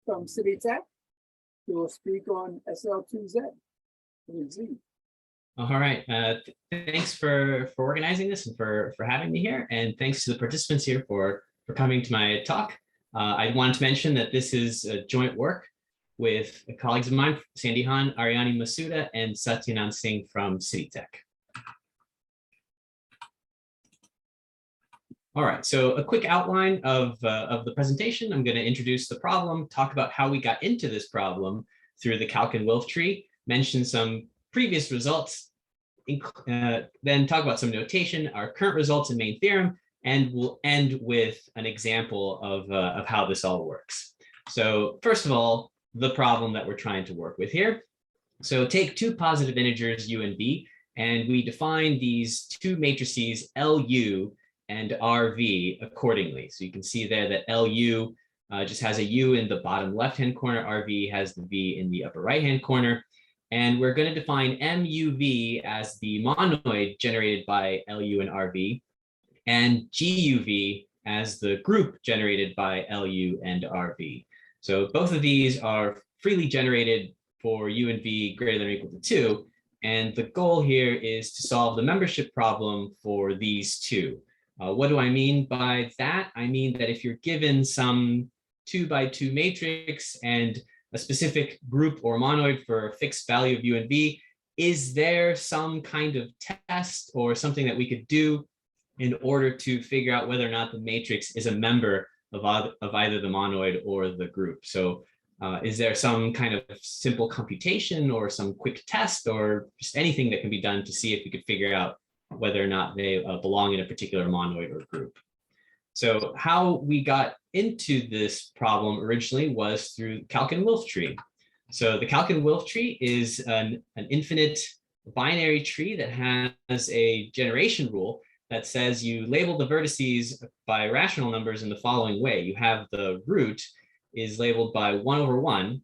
from City Tech, who will speak on SL2Z. All right. Thanks for organizing this and for having me here. And thanks to the participants here for coming to my talk. I wanted to mention that this is a joint work with colleagues of mine, Sandehan Ariani Masuda and Satyanand Singh from City Tech. All right, so a quick outline of the presentation. I'm going to introduce the problem, talk about how we got into this problem through the Calkin-Wilf tree, mention some previous results, then talk about some notation, our current results and main theorem, and we'll end with an example of how this all works. So first of all, the problem that we're trying to work with here. So take two positive integers, u and v, and we define these two matrices, LU and RV accordingly. So you can see there that LU just has a U in the bottom left-hand corner, RV has the V in the upper right-hand corner. And we're going to define MUV as the monoid generated by LU and RV, and GUV as the group generated by LU and RV. So both of these are freely generated for U and V greater than or equal to 2. And the goal here is to solve the membership problem for these two. What do I mean by that? I mean that if you're given some 2 by 2 matrix and a specific group or monoid for a fixed value of U and V, is there some kind of test or something that we could do in order to figure out whether or not the matrix is a member of either the monoid or the group? So is there some kind of simple computation or some quick test or just anything that can be done to see if we could figure out whether or not they belong in a particular monoid or group? So how we got into this problem originally was through Calkin-Wilf tree. So the Calkin-Wilf tree is an infinite binary tree that has a generation rule that says you label the vertices by rational numbers in the following way. You have the root is labeled by 1/1,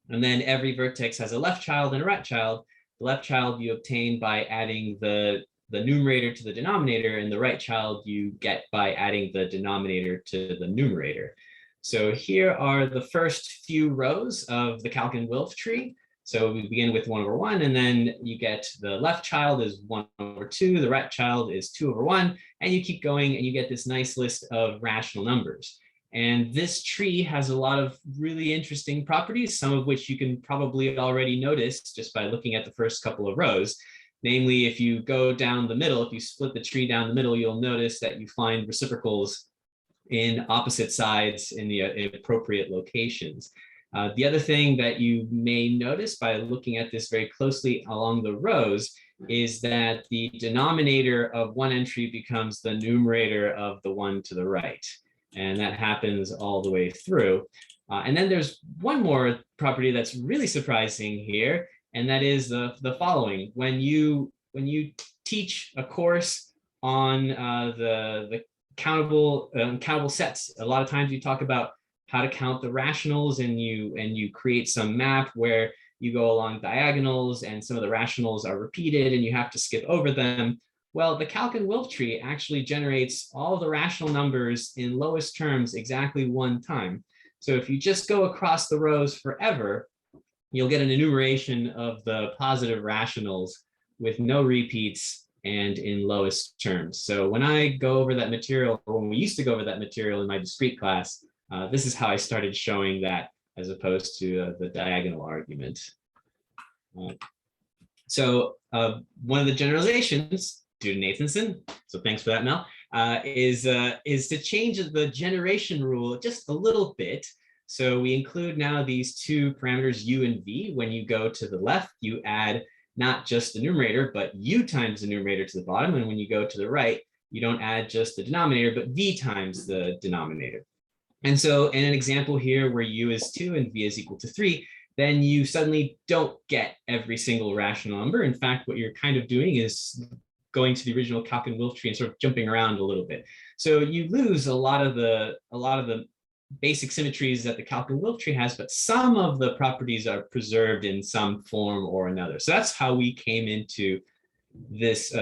and then every vertex has a left child and a right child. The left child you obtain by adding the numerator to the denominator, and the right child you get by adding the denominator to the numerator. So here are the first few rows of the Calkin-Wilf tree. So we begin with 1/1, and then you get the left child is 1/2, the right child is 2/1, and you keep going and you get this nice list of rational numbers. And this tree has a lot of really interesting properties, some of which you can probably already notice just by looking at the first couple of rows. Namely, if you go down the middle, if you split the tree down the middle, you'll notice that you find reciprocals in opposite sides in the appropriate locations. The other thing that you may notice by looking at this very closely along the rows is that the denominator of one entry becomes the numerator of the one to the right. And that happens all the way through. And then there's one more property that's really surprising here, and that is the following. When you teach a course on the countable sets, a lot of times you talk about how to count the rationals, and you create some map where you go along diagonals and some of the rationals are repeated and you have to skip over them. Well, the Calkin-Wilf tree actually generates all the rational numbers in lowest terms exactly one time. So if you just go across the rows forever, you'll get an enumeration of the positive rationals with no repeats and in lowest terms. So when I go over that material, or when we used to go over that material in my discrete class, this is how I started showing that as opposed to the diagonal argument. So one of the generalizations due to Nathanson, so thanks for that, Mel, is to change the generation rule just a little bit. So we include now these two parameters, u and v. When you go to the left, you add not just the numerator, but u times the numerator to the bottom. And when you go to the right, you don't add just the denominator, but v times the denominator. And so in an example here where u is 2 and v is equal to 3, then you suddenly don't get every single rational number. In fact, what you're kind of doing is going to the original Calkin-Wilf tree and sort of jumping around a little bit. So you lose a lot of the basic symmetries that the Calkin-Wilf tree has, but some of the properties are preserved in some form or another. So that's how we came into this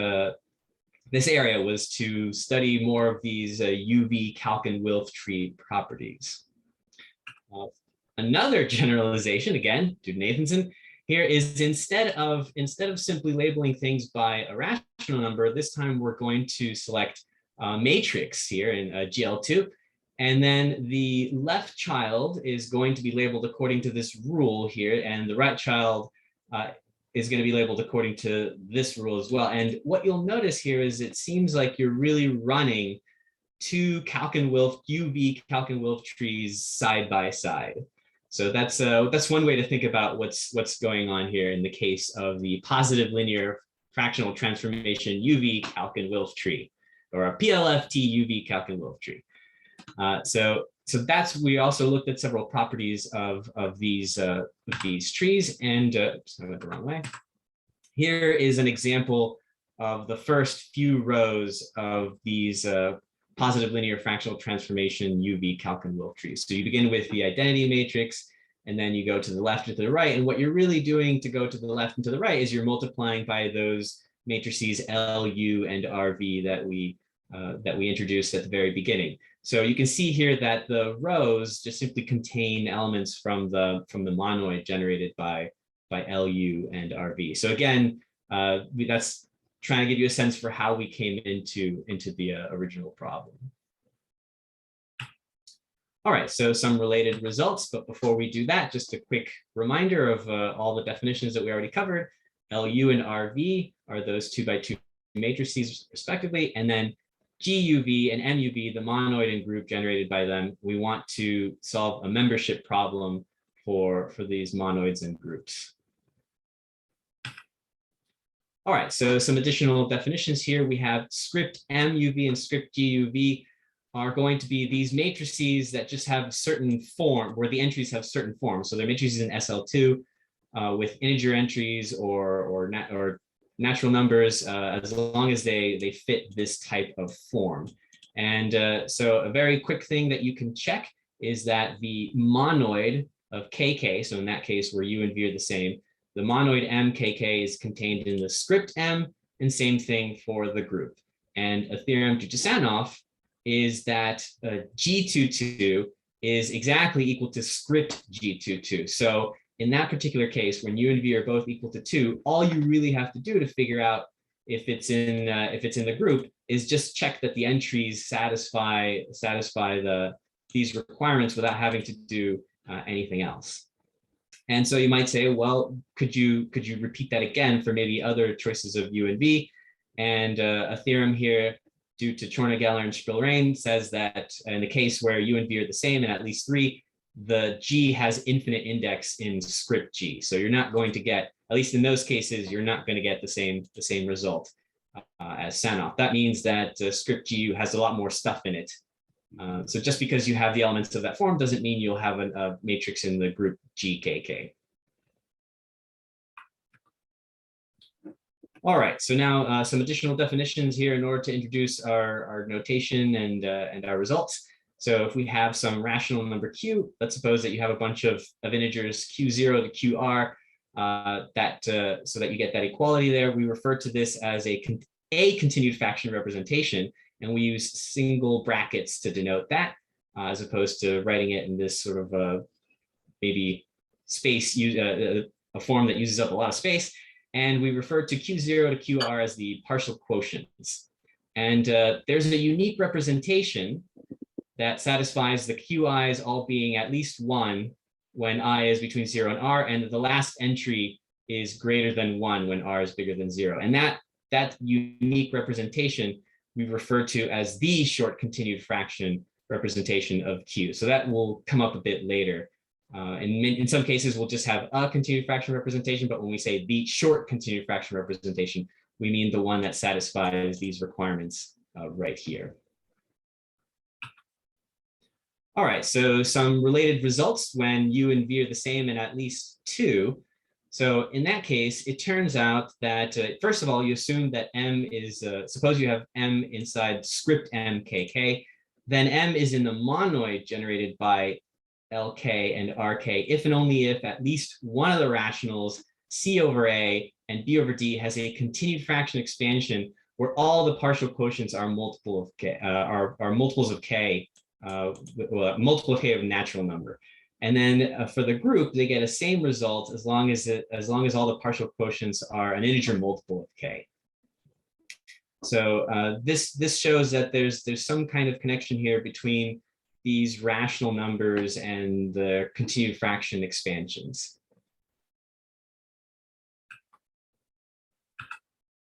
this area, was to study more of these UV Calkin-Wilf tree properties. another generalization, again, due to Nathanson, here is instead of simply labeling things by a rational number, this time we're going to select a matrix here in GL2. And then the left child is going to be labeled according to this rule here, and the right child is going to be labeled according to this rule as well. And what you'll notice here is it seems like you're really running two Calkin-Wilf UV Calkin-Wilf trees side by side. So that's one way to think about what's going on here in the case of the positive linear fractional transformation UV Calkin-Wilf tree, or a PLFT UV Calkin-Wilf tree. So we also looked at several properties of these trees, and I went the wrong way. Here is an example of the first few rows of these positive linear fractional transformation UV Calkin-Wilf trees. So you begin with the identity matrix, and then you go to the left and to the right. And what you're really doing to go to the left and to the right is you're multiplying by those matrices LU and RV that we introduced at the very beginning. So you can see here that the rows just simply contain elements from the monoid generated by LU and RV. So again, that's trying to give you a sense for how we came into the original problem. All right, so some related results, but before we do that, just a quick reminder of all the definitions that we already covered. LU and RV are those 2x2 matrices respectively, and then GUV and MUV, the monoid and group generated by them. We want to solve a membership problem for these monoids and groups. All right, so some additional definitions here. We have script MUV and script GUV are going to be these matrices that just have a certain form, where the entries have certain forms. So they're matrices in SL2 with integer entries or natural numbers, as long as they fit this type of form. And so a very quick thing that you can check is that the monoid of KK, so in that case where U and V are the same, the monoid MKK is contained in the script M, and same thing for the group. And a theorem due to Sanoff is that G22 is exactly equal to script G22. So in that particular case, when U and V are both equal to 2, all you really have to do to figure out if it's in the group is just check that the entries satisfy these requirements without having to do anything else. And so you might say, well, could you repeat that again for maybe other choices of U and V? And a theorem here due to Chorna, Geller, and Spielrein says that in the case where U and V are the same and at least 3, the G has infinite index in script G. So you're not going to get, at least in those cases, you're not going to get the same result as Sanoff. That means that script G has a lot more stuff in it. So just because you have the elements of that form doesn't mean you'll have a matrix in the group GKK. All right, so now some additional definitions here in order to introduce our notation and our results. So if we have some rational number Q, let's suppose that you have a bunch of integers Q0 to QR, so that you get that equality there. We refer to this as a continued fraction representation, and we use single brackets to denote that, as opposed to writing it in this sort of maybe space, a form that uses up a lot of space. And we refer to Q0 to QR as the partial quotients. And there's a unique representation that satisfies the QIs all being at least 1 when I is between 0 and R, and the last entry is greater than 1 when R is bigger than 0. And that unique representation we refer to as the short continued fraction representation of Q. So that will come up a bit later. And in some cases, we'll just have a continued fraction representation, but when we say the short continued fraction representation, we mean the one that satisfies these requirements right here. All right, so some related results when U and V are the same and at least 2. So in that case, it turns out that, first of all, you assume that M is, suppose you have M inside script MKK, then M is in the monoid generated by LK and RK, if and only if at least one of the rationals, C over A and B over D, has a continued fraction expansion where all the partial quotients are multiple of K, are multiples of K, multiple of K of a natural number. And then for the group, they get a same result as long as all the partial quotients are an integer multiple of k. So this shows that there's some kind of connection here between these rational numbers and the continued fraction expansions.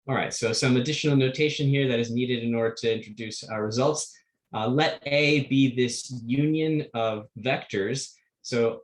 All right, so some additional notation here that is needed in order to introduce our results. Let A be this union of vectors. So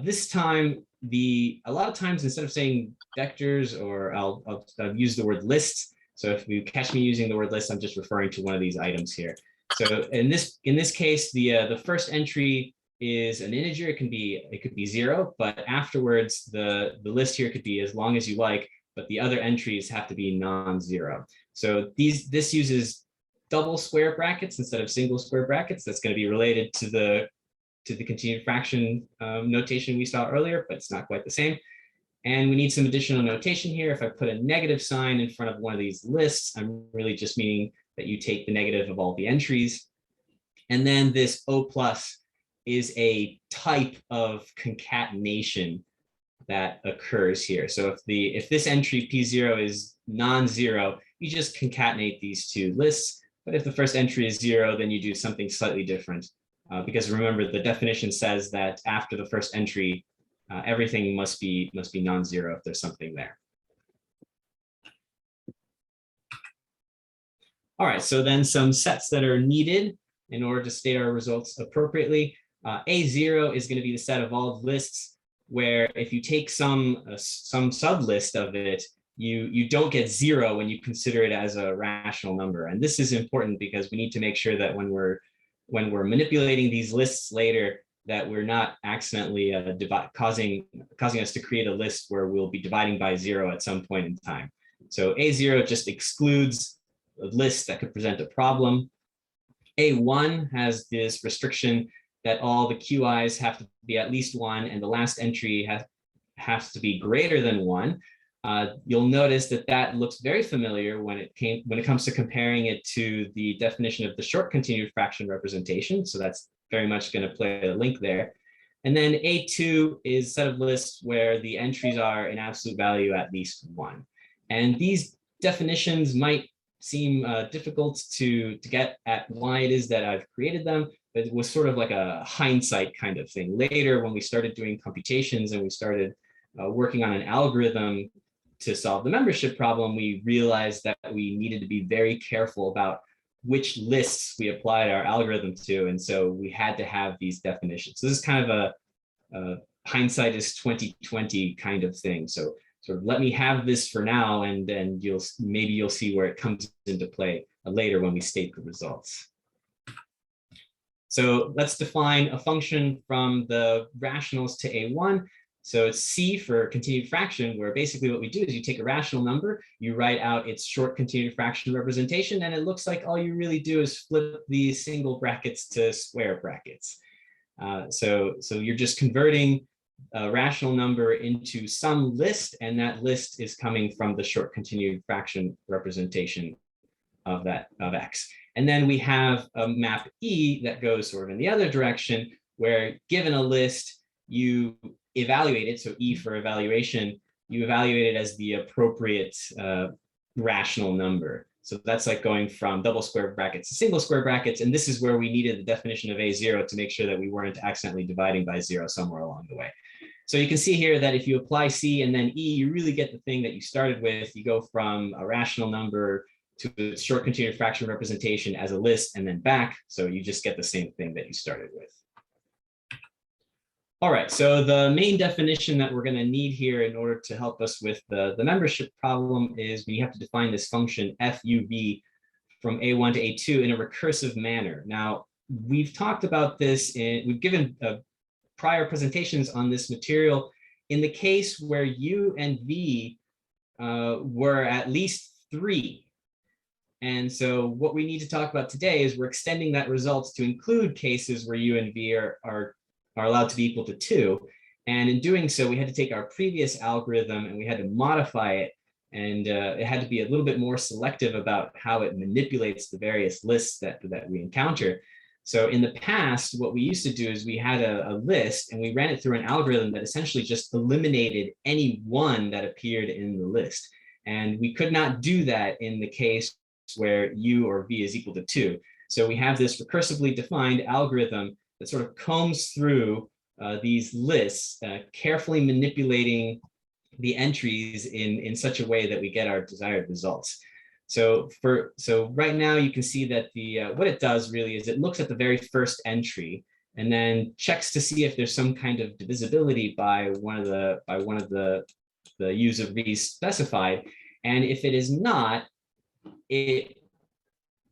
this time, a lot of times instead of saying vectors, or I'll use the word lists. So if you catch me using the word list, I'm just referring to one of these items here. So in this case, the first entry is an integer. It could be 0, but afterwards the list here could be as long as you like, but the other entries have to be non-zero. So this uses double square brackets instead of single square brackets. That's going to be related to the continued fraction notation we saw earlier, but it's not quite the same. And we need some additional notation here. If I put a negative sign in front of one of these lists, I'm really just meaning that you take the negative of all the entries. And then this O plus is a type of concatenation that occurs here. So if this entry P0 is non-zero, you just concatenate these two lists. But if the first entry is 0, then you do something slightly different. Because remember, the definition says that after the first entry, everything must be non-zero if there's something there. All right, so then some sets that are needed in order to state our results appropriately. A0 is going to be the set of all lists where if you take some sublist of it, you don't get 0 when you consider it as a rational number. And this is important because we need to make sure that when we're manipulating these lists later, that we're not accidentally causing us to create a list where we'll be dividing by 0 at some point in time. So A0 just excludes a list that could present a problem. A1 has this restriction that all the QIs have to be at least 1 and the last entry has to be greater than 1. You'll notice that looks very familiar when it comes to comparing it to the definition of the short continued fraction representation. So that's very much going to play a link there. And then A2 is a set of lists where the entries are in absolute value at least 1. And these definitions might seem difficult to get at why it is that I've created them, but it was sort of like a hindsight kind of thing. Later, when we started doing computations and we started working on an algorithm to solve the membership problem, we realized that we needed to be very careful about which lists we applied our algorithm to. And so we had to have these definitions. So this is kind of a hindsight is 2020 kind of thing. So sort of let me have this for now, and then maybe you'll see where it comes into play later when we state the results. So let's define a function from the rationals to A1. So it's C for continued fraction, where basically what we do is you take a rational number, you write out its short continued fraction representation, and it looks like all you really do is flip the single brackets to square brackets. So you're just converting a rational number into some list, and that list is coming from the short continued fraction representation of X. And then we have a map E that goes sort of in the other direction, where given a list, you evaluate it, so E for evaluation, you evaluate it as the appropriate rational number. So that's like going from double square brackets to single square brackets, and this is where we needed the definition of A0 to make sure that we weren't accidentally dividing by 0 somewhere along the way. So you can see here that if you apply C and then E, you really get the thing that you started with. You go from a rational number to a short continued fraction representation as a list and then back, so you just get the same thing that you started with. All right, so the main definition that we're going to need here in order to help us with the membership problem is we have to define this function FUV from A1 to A2 in a recursive manner. Now, we've talked about this, we've given prior presentations on this material. In the case where U and V were at least 3. And so what we need to talk about today is we're extending that result to include cases where U and V are allowed to be equal to 2. And in doing so, we had to take our previous algorithm and we had to modify it. And it had to be a little bit more selective about how it manipulates the various lists that we encounter. So in the past, what we used to do is we had a list and we ran it through an algorithm that essentially just eliminated any one that appeared in the list. And we could not do that in the case where u or v is equal to 2. So we have this recursively defined algorithm that sort of combs through these lists, carefully manipulating the entries in such a way that we get our desired results. So right now you can see that what it does really is it looks at the very first entry and then checks to see if there's some kind of divisibility by one of the u's of v's specified. And if it is not, it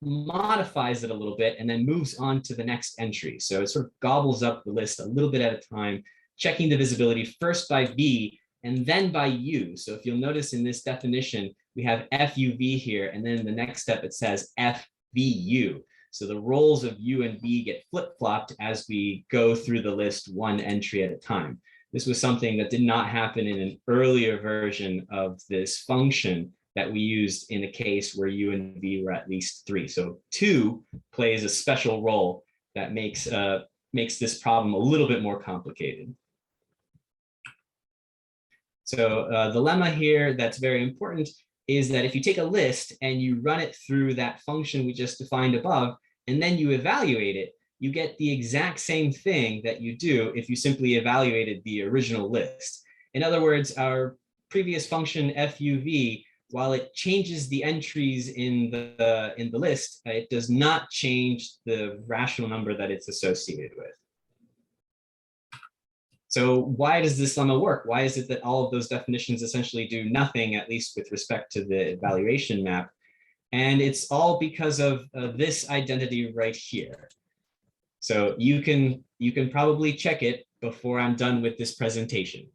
modifies it a little bit and then moves on to the next entry. So it sort of gobbles up the list a little bit at a time, checking divisibility first by v and then by u. So if you'll notice in this definition, we have FUV here, and then in the next step it says FVU. So the roles of u and v get flip-flopped as we go through the list one entry at a time. This was something that did not happen in an earlier version of this function that we used in a case where u and v were at least 3. So 2 plays a special role that makes this problem a little bit more complicated. So the lemma here that's very important is that if you take a list and you run it through that function we just defined above, and then you evaluate it, you get the exact same thing that you do if you simply evaluated the original list. In other words, our previous function FUV, while it changes the entries in the list, it does not change the rational number that it's associated with. So why does this lemma work? Why is it that all of those definitions essentially do nothing, at least with respect to the evaluation map? And it's all because of this identity right here. So you can probably check it before I'm done with this presentation.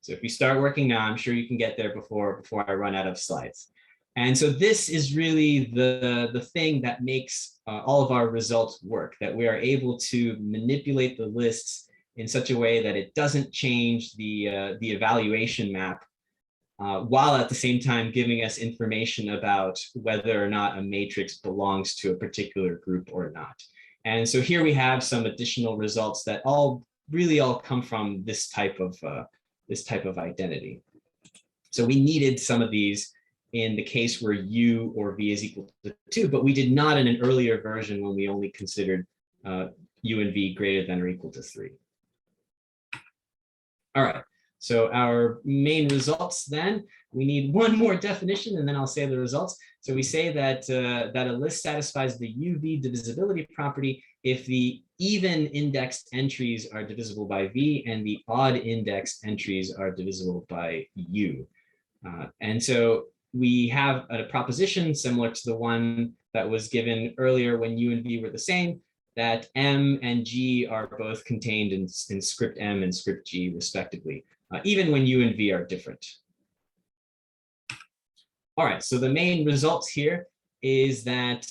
So if you start working now, I'm sure you can get there before I run out of slides. And so this is really the thing that makes all of our results work, that we are able to manipulate the lists in such a way that it doesn't change the evaluation map, while at the same time giving us information about whether or not a matrix belongs to a particular group or not. And so here we have some additional results that really all come from this type of identity. So we needed some of these in the case where u or v is equal to 2, but we did not in an earlier version when we only considered u and v greater than or equal to 3. All right, so our main results then, we need one more definition and then I'll say the results. So we say that, that a list satisfies the UV divisibility property if the even indexed entries are divisible by V and the odd indexed entries are divisible by U. And so we have a proposition similar to the one that was given earlier when U and V were the same, that M and G are both contained in script M and script G respectively, even when U and V are different. All right, so the main results here is that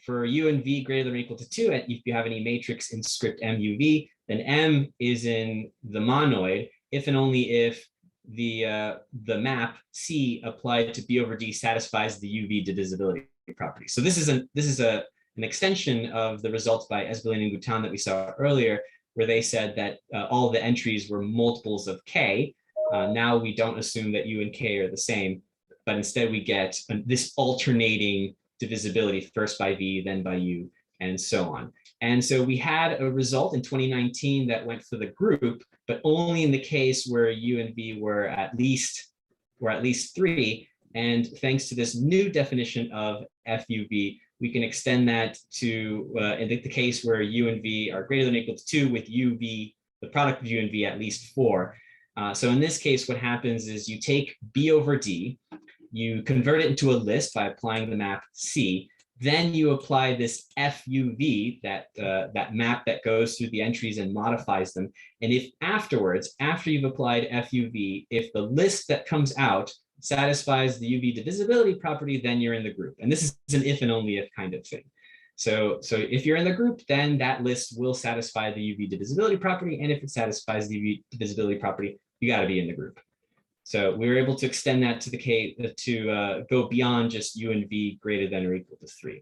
for U and V greater than or equal to 2, and if you have any matrix in script MUV, then M is in the monoid if and only if the map C applied to B over D satisfies the UV divisibility property. So this is an extension of the results by Esbelin and Goutin that we saw earlier, where they said that all the entries were multiples of K. Now we don't assume that U and K are the same, but instead we get this alternating divisibility first by V, then by U, and so on. And so we had a result in 2019 that went for the group, but only in the case where U and V were at least 3. And thanks to this new definition of FUV, we can extend that to in the case where U and V are greater than or equal to 2 with UV, the product of U and V at least 4. So in this case, what happens is you take B over D, you convert it into a list by applying the map C, then you apply this FUV, that map that goes through the entries and modifies them. And if afterwards, after you've applied FUV, if the list that comes out satisfies the UV divisibility property, then you're in the group. And this is an if and only if kind of thing. So if you're in the group, then that list will satisfy the UV divisibility property. And if it satisfies the UV divisibility property, you got to be in the group. So we were able to extend that to the K to go beyond just U and V greater than or equal to 3.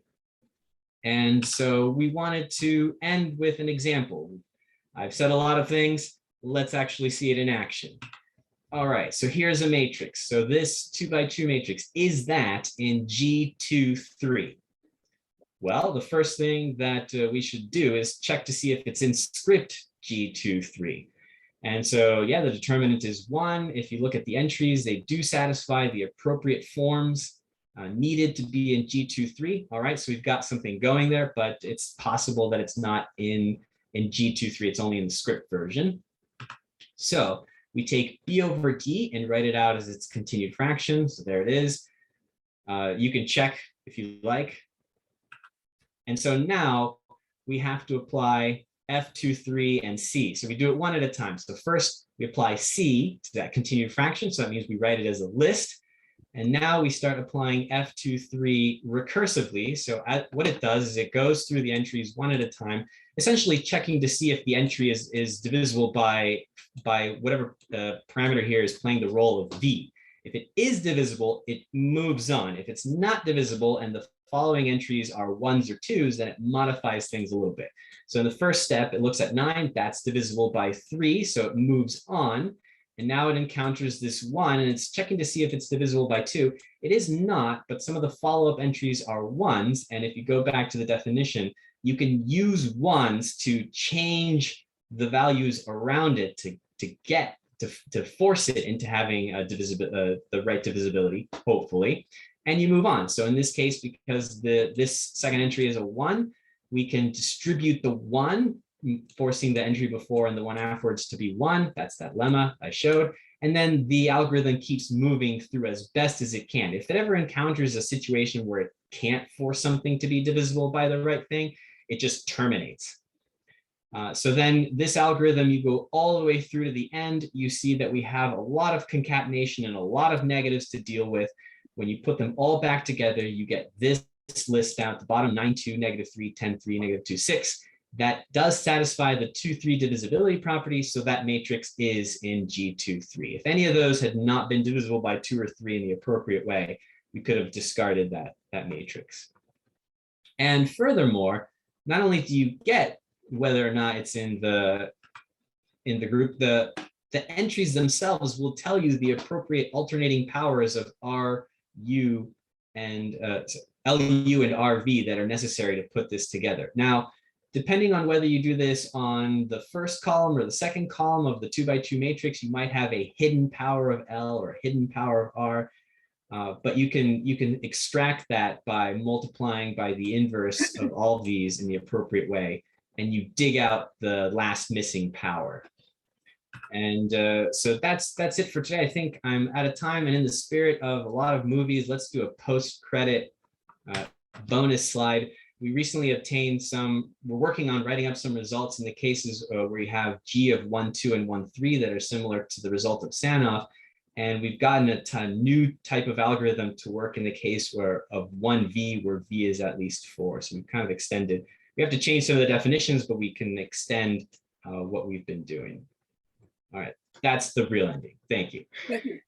And so we wanted to end with an example. I've said a lot of things. Let's actually see it in action. All right, so here's a matrix. So this 2x2 matrix, is that in G23? Well, the first thing that we should do is check to see if it's in script G23. And so, yeah, the determinant is 1. If you look at the entries, they do satisfy the appropriate forms needed to be in G23. All right, so we've got something going there, but it's possible that it's not in G23. It's only in the script version. So we take B over D and write it out as its continued fraction. So there it is. You can check if you like. And so now we have to apply F23 and C. So we do it one at a time. So first we apply C to that continued fraction. So that means we write it as a list. And now we start applying F23 recursively. So what it does is it goes through the entries one at a time, essentially checking to see if the entry is divisible by whatever parameter here is playing the role of V. If it is divisible, it moves on. If it's not divisible and the following entries are 1s or 2s, then it modifies things a little bit. So in the first step, it looks at 9, that's divisible by 3, so it moves on. And now it encounters this 1, and it's checking to see if it's divisible by 2. It is not, but some of the follow-up entries are 1s, and if you go back to the definition, you can use 1s to change the values around it to force it into having the right divisibility, hopefully, and you move on. So in this case, because this second entry is a 1, we can distribute the 1, forcing the entry before and the one afterwards to be 1. That's that lemma I showed. And then the algorithm keeps moving through as best as it can. If it ever encounters a situation where it can't force something to be divisible by the right thing, it just terminates. So then this algorithm, you go all the way through to the end, you see that we have a lot of concatenation and a lot of negatives to deal with. When you put them all back together, you get this list down at the bottom, 9, 2, -3, 10, 3, -2, 6. That does satisfy the 2-3 divisibility property, so that matrix is in G23. If any of those had not been divisible by 2 or 3 in the appropriate way, we could have discarded that matrix. And furthermore, not only do you get whether or not it's in the group, the entries themselves will tell you the appropriate alternating powers of R, U, and LU and RV that are necessary to put this together. Now, depending on whether you do this on the first column or the second column of the 2x2 matrix, you might have a hidden power of L or a hidden power of R. But you can extract that by multiplying by the inverse of all of these in the appropriate way, and you dig out the last missing power. And so that's it for today. I think I'm out of time, and in the spirit of a lot of movies, let's do a post-credit bonus slide. We recently obtained we're working on writing up some results in the cases where you have G of 1, 2, and 1, 3 that are similar to the result of Sanoff. And we've gotten a new type of algorithm to work in the case of 1V, where V is at least 4. So we've kind of extended. We have to change some of the definitions, but we can extend what we've been doing. All right, that's the real ending. Thank you. Thank you.